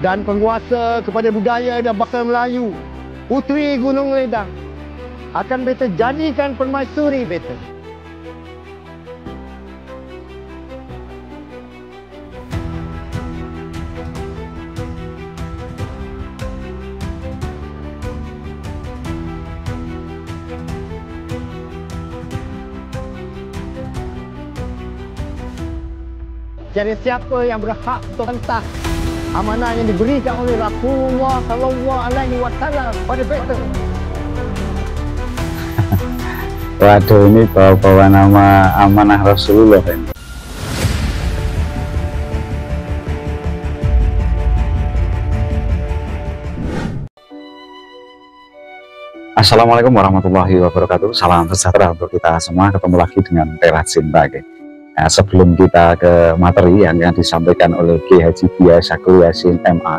dan penguasa kepada budaya dan bangsa Melayu, Puteri Gunung Ledang, akan beta jadikan permaisuri beta. Jadi siapa yang berhak untuk mentah amanah yang diberikan oleh Rasulullah Sallallahu Alaihi Wasallam pada beta. Waduh, ini bawa-bawa nama amanah Rasulullah ini. Assalamualaikum warahmatullahi wabarakatuh. Salam sejahtera untuk kita semua. Ketemu lagi dengan Tera Cinta. Nah, sebelum kita ke materi yang disampaikan oleh Kiai Haji Buya Syakur Yassin MA,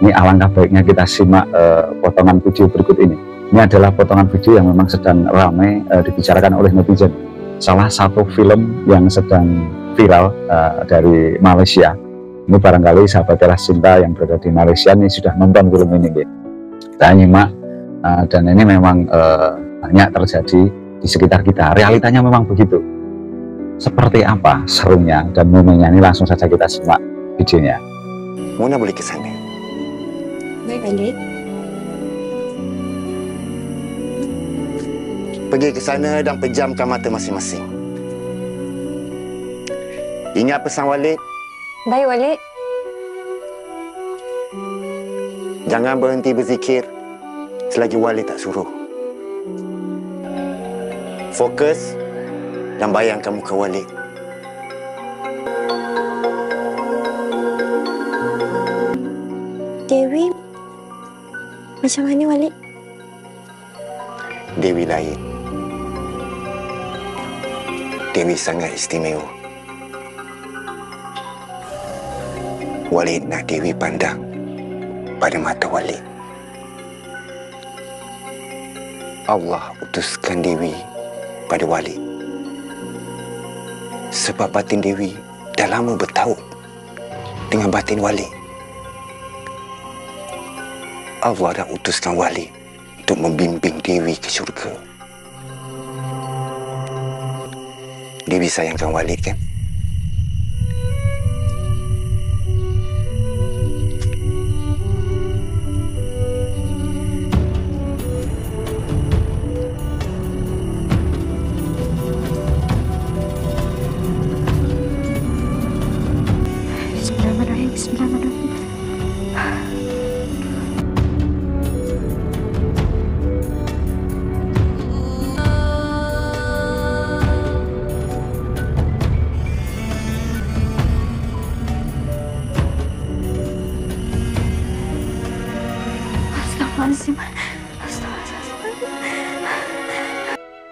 ini alangkah baiknya kita simak potongan video berikut ini. Ini adalah potongan video yang memang sedang ramai dibicarakan oleh netizen. Salah satu film yang sedang viral dari Malaysia. Ini barangkali sahabat Tera Cinta yang berada di Malaysia ini sudah nonton film ini. Kita nyimak dan ini memang banyak terjadi di sekitar kita. Realitanya memang begitu. Seperti apa serunya dan momennya ini, langsung saja kita simak videonya. Mona boleh ke sana? Baik, Anjay. Pergi ke sana dan pejamkan mata masing-masing. Ingat pesan Walid. Baik, Walid. Jangan berhenti berzikir selagi Walid tak suruh. Fokus dan bayangkan muka Walid. Dewi, macam mana Walid? Dewi lain. Dewi sangat istimewa. Walid nak Dewi pandang pada mata Walid. Allah utuskan Dewi pada Walid. Sebab batin Dewi dah lama bertaut dengan batin Walid. Allah dah utuskan Walid untuk membimbing Dewi ke syurga. Dewi sayangkan Walid, kan?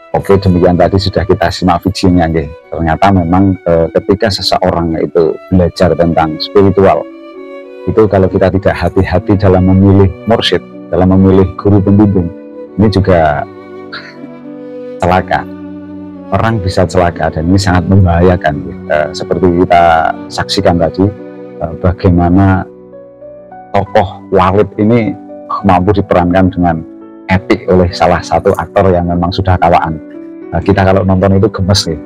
Oke, demikian tadi sudah kita simak videonya. Ternyata memang ketika seseorang itu belajar tentang spiritual, itu kalau kita tidak hati-hati dalam memilih mursyid, dalam memilih guru pembimbing, ini juga celaka. Orang bisa celaka dan ini sangat membahayakan. Seperti kita saksikan tadi, bagaimana tokoh Walid ini mampu diperankan dengan epic oleh salah satu aktor yang memang sudah kawaan. Nah, kita kalau nonton itu gemes nih.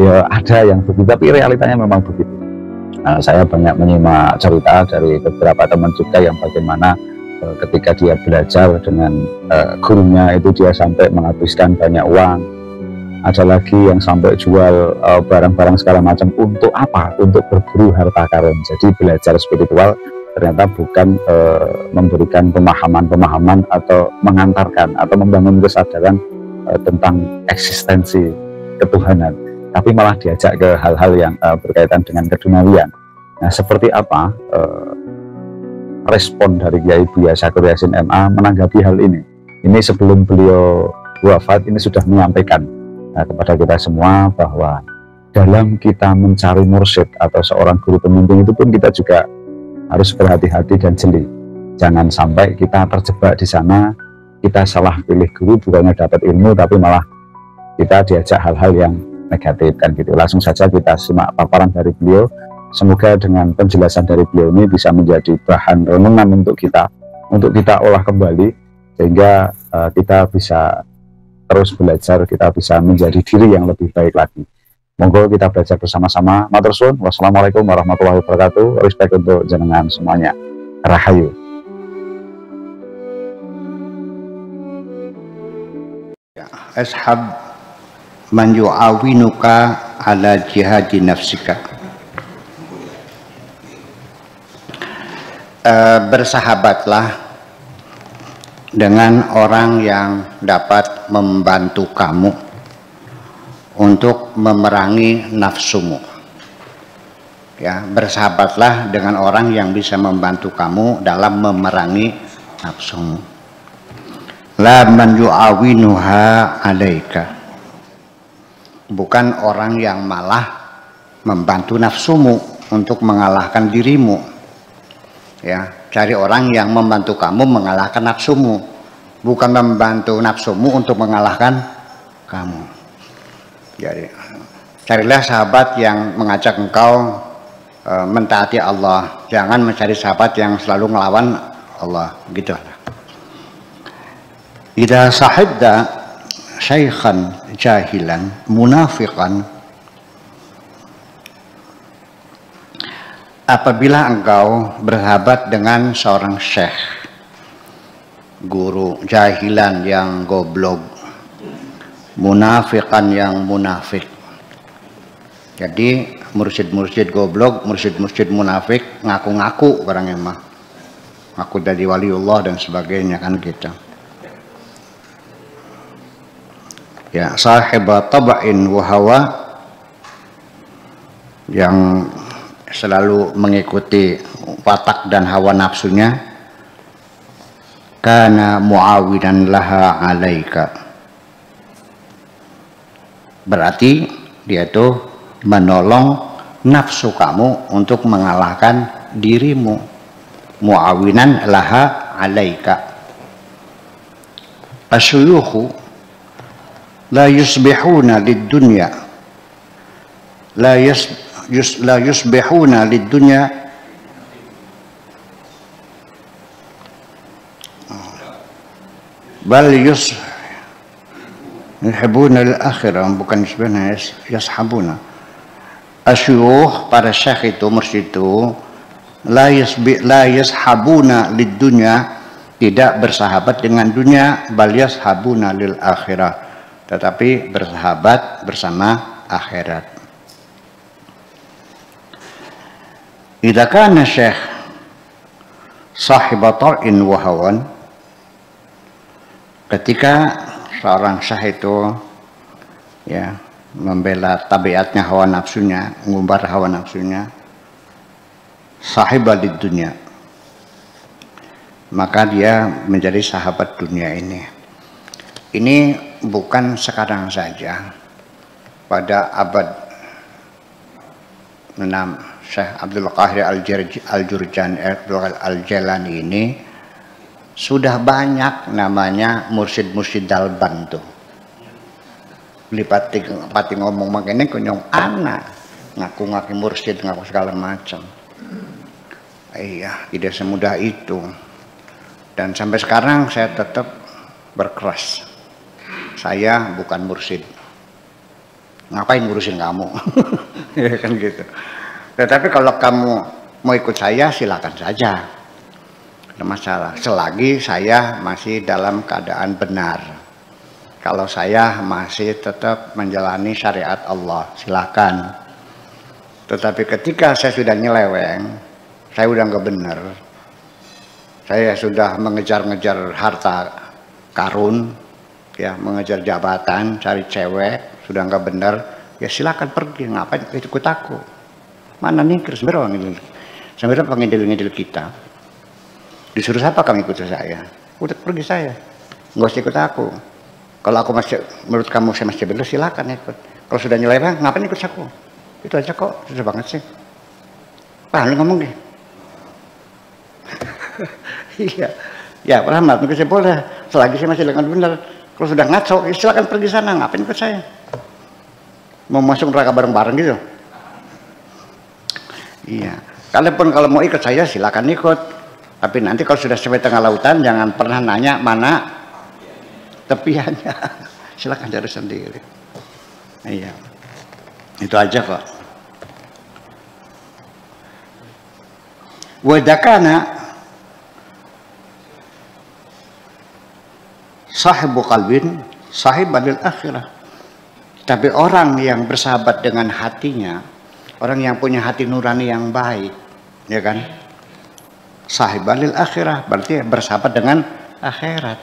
Ya ada yang begitu, tapi realitanya memang begitu. Nah, saya banyak menyimak cerita dari beberapa teman juga yang bagaimana ketika dia belajar dengan gurunya itu dia sampai menghabiskan banyak uang. Ada lagi yang sampai jual barang-barang segala macam. Untuk apa? Untuk berburu harta karun. Jadi belajar spiritual ternyata bukan memberikan pemahaman-pemahaman atau mengantarkan atau membangun kesadaran tentang eksistensi ketuhanan, tapi malah diajak ke hal-hal yang berkaitan dengan keduniawian. Nah, seperti apa respon dari Kiai Buya Syakur Yassin MA menanggapi hal ini? Ini sebelum beliau wafat ini sudah menyampaikan kepada kita semua bahwa dalam kita mencari mursyid atau seorang guru pembimbing itu pun kita juga harus berhati-hati dan jeli. Jangan sampai kita terjebak di sana, kita salah pilih guru, bukannya dapat ilmu tapi malah kita diajak hal-hal yang negatif kan gitu. Langsung saja kita simak paparan dari beliau Semoga dengan penjelasan dari beliau ini bisa menjadi bahan renungan untuk kita olah kembali, sehingga kita bisa terus belajar, kita bisa menjadi diri yang lebih baik lagi. Monggo kita belajar bersama-sama. Matur suwun. Wassalamualaikum warahmatullahi wabarakatuh. Respect untuk jenengan semuanya. Rahayu. Ashab man yu'awinuka ala jihadi nafsika. Bersahabatlah dengan orang yang dapat membantu kamu untuk memerangi nafsumu. Ya, bersahabatlah dengan orang yang bisa membantu kamu dalam memerangi nafsumu. La man yu'awinuha alaika. Bukan orang yang malah membantu nafsumu untuk mengalahkan dirimu. Ya, cari orang yang membantu kamu mengalahkan nafsumu, bukan membantu nafsumu untuk mengalahkan kamu. Jadi, carilah sahabat yang mengajak engkau mentaati Allah. Jangan mencari sahabat yang selalu melawan Allah. Gitu. Idza sahibta syaikhan jahilan munafiqan. Apabila engkau bersahabat dengan seorang syekh, guru jahilan yang goblok, munafikan yang munafik. Jadi mursyid-mursyid goblok, mursyid-mursyid munafik, ngaku-ngaku orang emang, ngaku dari waliullah dan sebagainya kan gitu. Ya, sahibat taba'in wa hawa, yang selalu mengikuti watak dan hawa nafsunya, kana muawinan laha alaika. Berarti dia itu menolong nafsu kamu untuk mengalahkan dirimu. Muawinan laha alaika. Asyuyukhu la yusbihuna lid dunya, la yusbihuna lid dunya bal yuhibuna al akhirah, bukan yusbihuna, yashabuna. Asyuyukh, para syekh itu, mursyid itu, la yashabuna lid dunya, tidak bersahabat dengan dunia, bal yashabuna lil akhirah, tetapi bersahabat bersama akhirat. Idza kana syekh sahib ta'in wa hawan, ketika seorang syekh itu ya membela tabiatnya hawa nafsunya, mengumbar hawa nafsunya, sahibah di dunia, maka dia menjadi sahabat dunia ini. Ini bukan sekarang saja. Pada abad 6, Syekh Abdul Qahir Al-Jailani ini sudah banyak namanya mursyid-mursyid dalban tuh. Lipati ngomong makanya kunyong anak, ngaku-ngaku mursyid, ngaku segala macam. Iya, tidak semudah itu. Dan sampai sekarang saya tetap berkeras. Saya bukan mursyid. Ngapain ngurusin kamu? Ya kan gitu. Tetapi kalau kamu mau ikut saya, silakan saja. Tidak ada masalah. Selagi saya masih dalam keadaan benar. Kalau saya masih tetap menjalani syariat Allah, silakan. Tetapi ketika saya sudah nyeleweng, saya udah nggak benar, saya sudah mengejar-ngejar harta karun, ya, mengejar jabatan, cari cewek, sudah nggak benar, ya silakan pergi. Ngapain ikut aku? Mana nih sebenarnya pengidil-ngidil kita. Disuruh siapa kamu ikut saya? Udah pergi saya, nggak usah ikut aku. Kalau aku masih, menurut kamu saya masih benar, silakan ikut. Kalau sudah nyeleweng, ngapain ikut aku? Itu aja kok, susah banget sih. Paham lu ngomong deh. Iya, ya Pak Rahmat, mungkin saya boleh. Selagi saya masih dengan benar. Kalau sudah ngaco, ya silakan pergi sana. Ngapain ikut saya? Mau masuk neraka bareng-bareng gitu. Iya. Kalaupun kalau mau ikut saya silakan ikut. Tapi nanti kalau sudah sampai tengah lautan jangan pernah nanya mana tepiannya. Silakan cari sendiri. Iya. Itu aja kok. Wadakana sahibu qalbin sahibalil akhirah. Tapi orang yang bersahabat dengan hatinya, orang yang punya hati nurani yang baik, ya kan? Sahibalil akhirah berarti bersahabat dengan akhirat.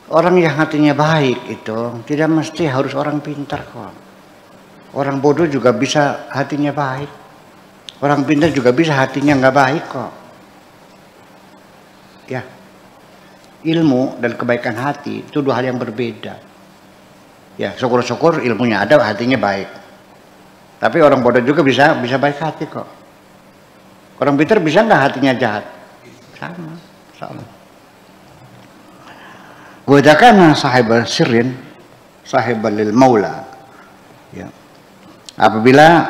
Orang yang hatinya baik itu tidak mesti harus orang pintar kok. Orang bodoh juga bisa hatinya baik. Orang pintar juga bisa hatinya nggak baik kok. Ya, ilmu dan kebaikan hati itu dua hal yang berbeda. Ya, syukur-syukur ilmunya ada, hatinya baik. Tapi orang bodoh juga bisa baik hati kok. Orang pintar bisa nggak hatinya jahat? Sama. Wadakana sahibal sirrin sahibalil maula. Ya. Apabila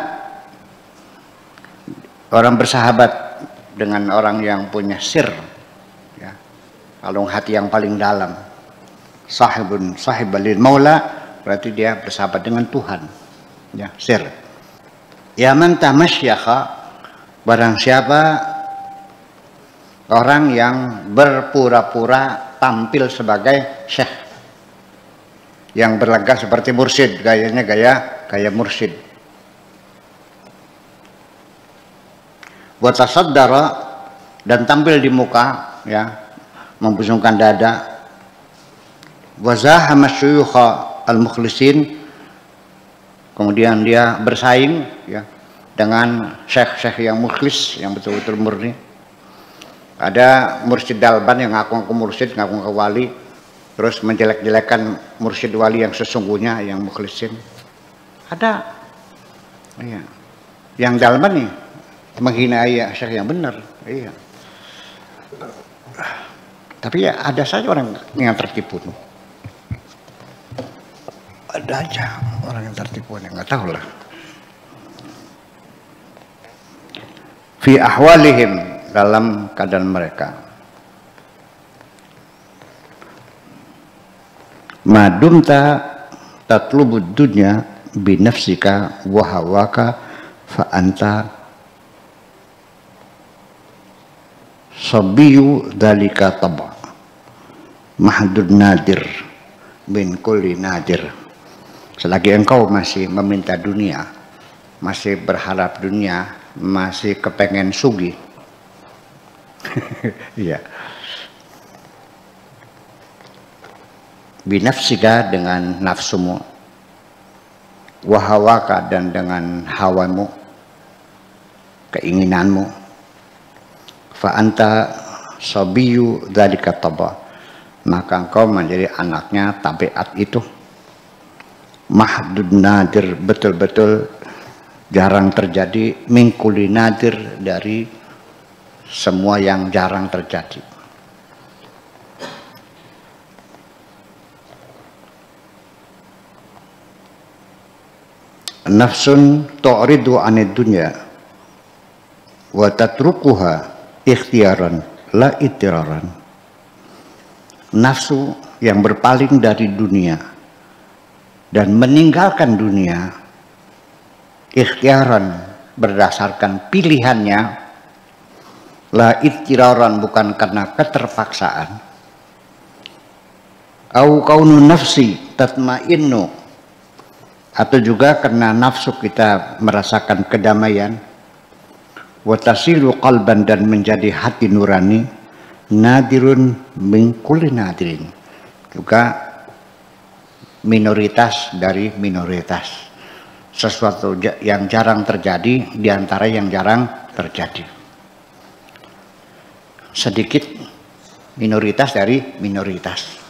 orang bersahabat dengan orang yang punya sir, ya, kalung hati yang paling dalam, sahibalil maula, berarti dia bersahabat dengan Tuhan, ya, sir. Ya man tamasyakha, barang siapa orang yang berpura-pura tampil sebagai syekh, yang berlagak seperti mursyid, gayanya gaya mursyid. Watasaddara, dan tampil di muka, ya, membusungkan dada. Wazahama syuyukha al-mukhlisin, kemudian dia bersaing, ya, dengan syekh-syekh yang mukhlis, yang betul-betul murni. Ada mursyid dalban yang ngaku-ngaku mursyid, ngaku-ngaku wali, terus menjelek-jelekan mursyid wali yang sesungguhnya, yang mukhlisin. Ada, iya. Yang dalban nih menghina syekh yang benar, iya. Tapi ya ada saja orang yang tertipu. Ada aja orang yang tertipu, yang nggak tahu lah. Fi ahwalihim, dalam keadaan mereka. Madumta tatlubud dunya binafsika wa hawaka fa anta sabiyu dalika taba mahdud nadir bin kulli nadir. Selagi engkau masih meminta dunia, masih berharap dunia, masih kepengen sugih, iya, binafsika dengan nafsumu, wahawaka dan dengan hawamu, keinginanmu, fa anta sabiyu dzalika taba, maka engkau menjadi anaknya tabiat itu. Mahdud nadir, betul-betul jarang terjadi, mingkuli nadir, dari semua yang jarang terjadi. Nafsun tu'ridu anid dunya wa tatrukuha ikhtiaran la ittiraran. Nafsu yang berpaling dari dunia dan meninggalkan dunia ikhtiaran, berdasarkan pilihannya, la ittiraran, bukan karena keterpaksaan. Au kaunu nafsi tatmainnu, atau juga karena nafsu kita merasakan kedamaian. Watasilu qalban, dan menjadi hati nurani. Nadirun min kulli nadirin, juga minoritas dari minoritas, sesuatu yang jarang terjadi di antara yang jarang terjadi, sedikit minoritas dari minoritas.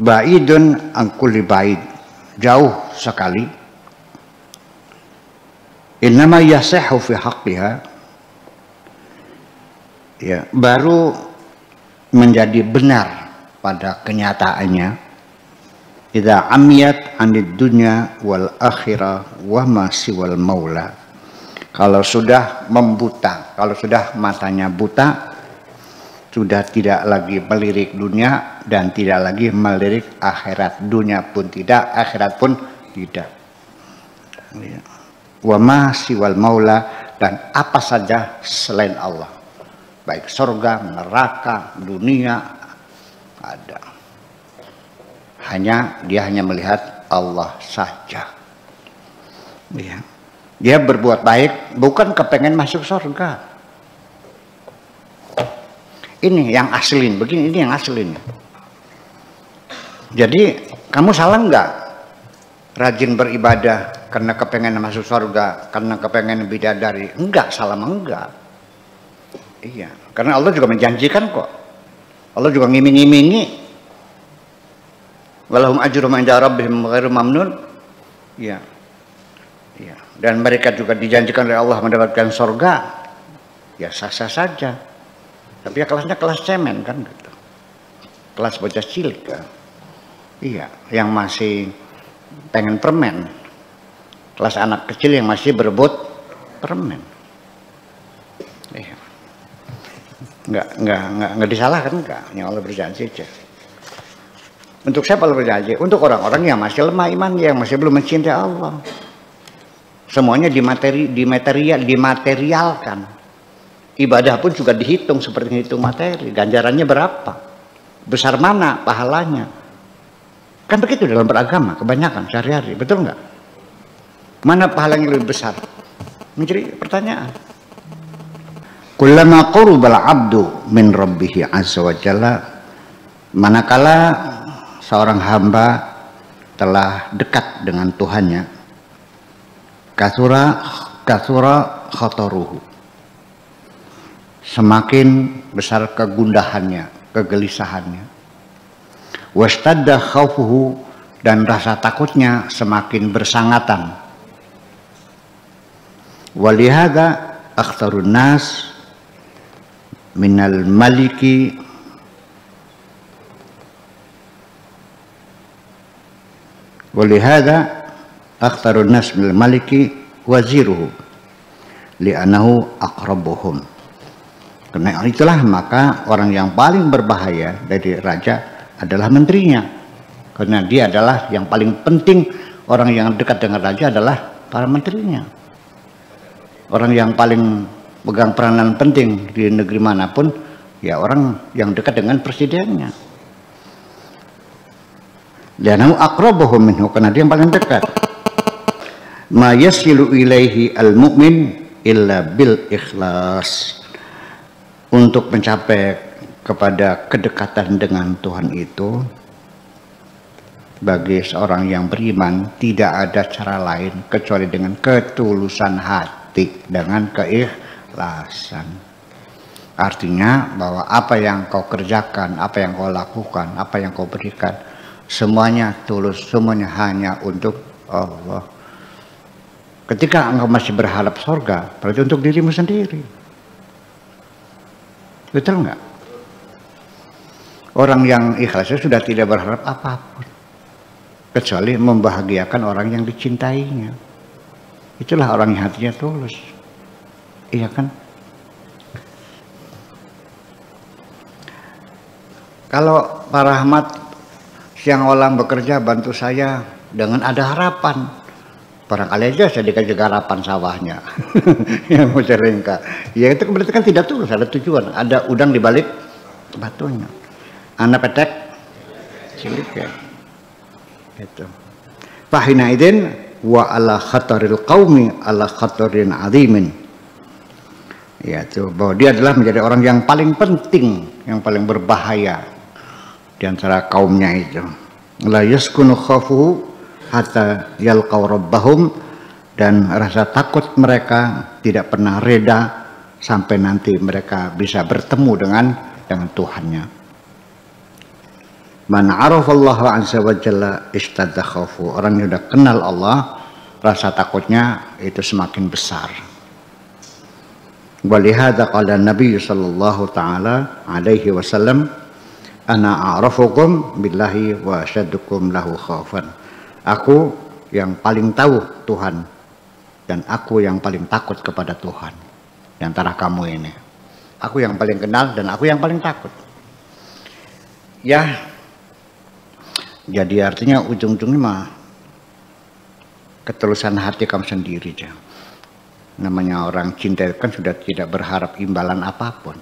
Ba'idun an kulli ba'id, jauh sekali. Innama yasihu fi haqqiha, ya, baru menjadi benar pada kenyataannya. idza amiyat 'anid dunya wal akhirah wa ma siwal maula. Kalau sudah membuta, kalau sudah matanya buta, sudah tidak lagi melirik dunia dan tidak lagi melirik akhirat. Dunia pun tidak, akhirat pun tidak. Wa ma siwal maula, dan apa saja selain Allah, baik surga, neraka, dunia, ada. Dia hanya melihat Allah saja. Ya. Dia berbuat baik bukan kepengen masuk surga. Ini yang aslin, begini, ini yang aslin. Jadi kamu salah enggak rajin beribadah karena kepengen masuk surga, karena kepengen bidadari? Enggak, salah enggak. Iya, karena Allah juga menjanjikan kok. Allah juga ngiming-ngimingi. Walahum ajrum 'inda rabbihim ghairu mamnun. Iya. Iya. Dan mereka juga dijanjikan oleh Allah mendapatkan surga. Ya sah-sah saja. Tapi ya kelasnya kelas cemen kan gitu. Kelas bocah cilik kan. Iya, yang masih pengen permen. Kelas anak kecil yang masih berebut permen. Iya. Enggak disalahkan enggak. Yang Allah berjanji aja. Untuk siapa Allah berjanji? Untuk orang-orang yang masih lemah iman, yang masih belum mencintai Allah. Semuanya dimaterialkan. Ibadah pun juga dihitung seperti hitung materi. Ganjarannya berapa? Besar mana pahalanya? Kan begitu dalam beragama kebanyakan sehari-hari, betul nggak? Mana pahalanya lebih besar? Menjadi pertanyaan. Kullama qurubal abdu min rabbih azza wa jalla, manakala seorang hamba telah dekat dengan Tuhannya, kasura khataruhu, semakin besar kegundahannya, kegelisahannya, wastadda khaufuhu, dan rasa takutnya semakin bersangatan. Walihada akhtarun nas minal maliki akhtarun nas minal maliki waziruhu li'annahu aqrabuhum. Karena itulah maka orang yang paling berbahaya dari raja adalah menterinya. Karena dia adalah yang paling penting. Orang yang dekat dengan raja adalah para menterinya. Orang yang paling pegang peranan penting di negeri manapun, ya orang yang dekat dengan presidennya. Li'annahu aqrabuhum minhu, karena dia yang paling dekat. Ma yasilu ilaihi al-mu'min illa bil ikhlas. Untuk mencapai kepada kedekatan dengan Tuhan itu, bagi seorang yang beriman tidak ada cara lain kecuali dengan ketulusan hati, dengan keikhlasan. Artinya bahwa apa yang kau kerjakan, apa yang kau lakukan, apa yang kau berikan, semuanya tulus, semuanya hanya untuk Allah. Ketika engkau masih berharap surga, berarti untuk dirimu sendiri. Betul nggak? Orang yang ikhlasnya sudah tidak berharap apapun kecuali membahagiakan orang yang dicintainya. Itulah orang yang hatinya tulus. Iya kan? Kalau Pak Rahmat siang malam bekerja bantu saya dengan ada harapan, barangkali aja saya dikasih harapan sawahnya yang mau cerengka. Ya itu berarti kan tidak tulus, ada tujuan, ada udang di balik batunya. Anak petek cilik ya. Itu. Fahina idin wa ala khataril qaumi ala khatarin azimin. Ya itu bahwa dia adalah menjadi orang yang paling penting, yang paling berbahaya di antara kaumnya itu. La yaskunu khafuhu hatta yalqaw rabbahum, dan rasa takut mereka tidak pernah reda sampai nanti mereka bisa bertemu dengan Tuhannya. Man arafallaha azza wa jalla istadda khaufu. Orang yang sudah kenal Allah, rasa takutnya itu semakin besar. Walihada qala Nabi sallallahu taala alaihi wasallam, Ana a'rafukum billahi wa asyaddukum lahu khaufan. Aku yang paling tahu Tuhan dan aku yang paling takut kepada Tuhan di antara kamu ini. Aku yang paling kenal dan aku yang paling takut. Ya, jadi artinya ujung-ujungnya mah ketulusan hati kamu sendiri aja. Namanya orang cinta kan sudah tidak berharap imbalan apapun.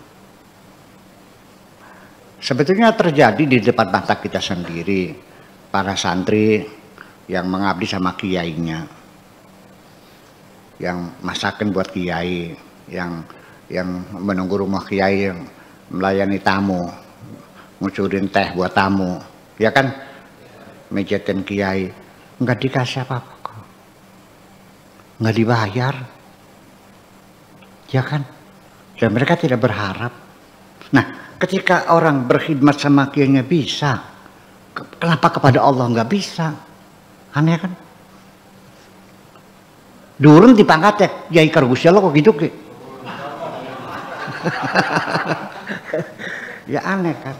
Sebetulnya terjadi di depan mata kita sendiri, para santri yang mengabdi sama kiainya, yang masakin buat kiai, yang menunggu rumah kiai, yang melayani tamu, ngucurin teh buat tamu, ya kan, mejetin kiai, nggak dikasih apa-apa kok, nggak dibayar, ya kan, dan mereka tidak berharap. Nah, ketika orang berkhidmat sama kiainya bisa, kenapa kepada Allah nggak bisa? Aneh kan? Durun dipangkat ya, Yai Kargusya lo kok gitu ke? Ya aneh kan?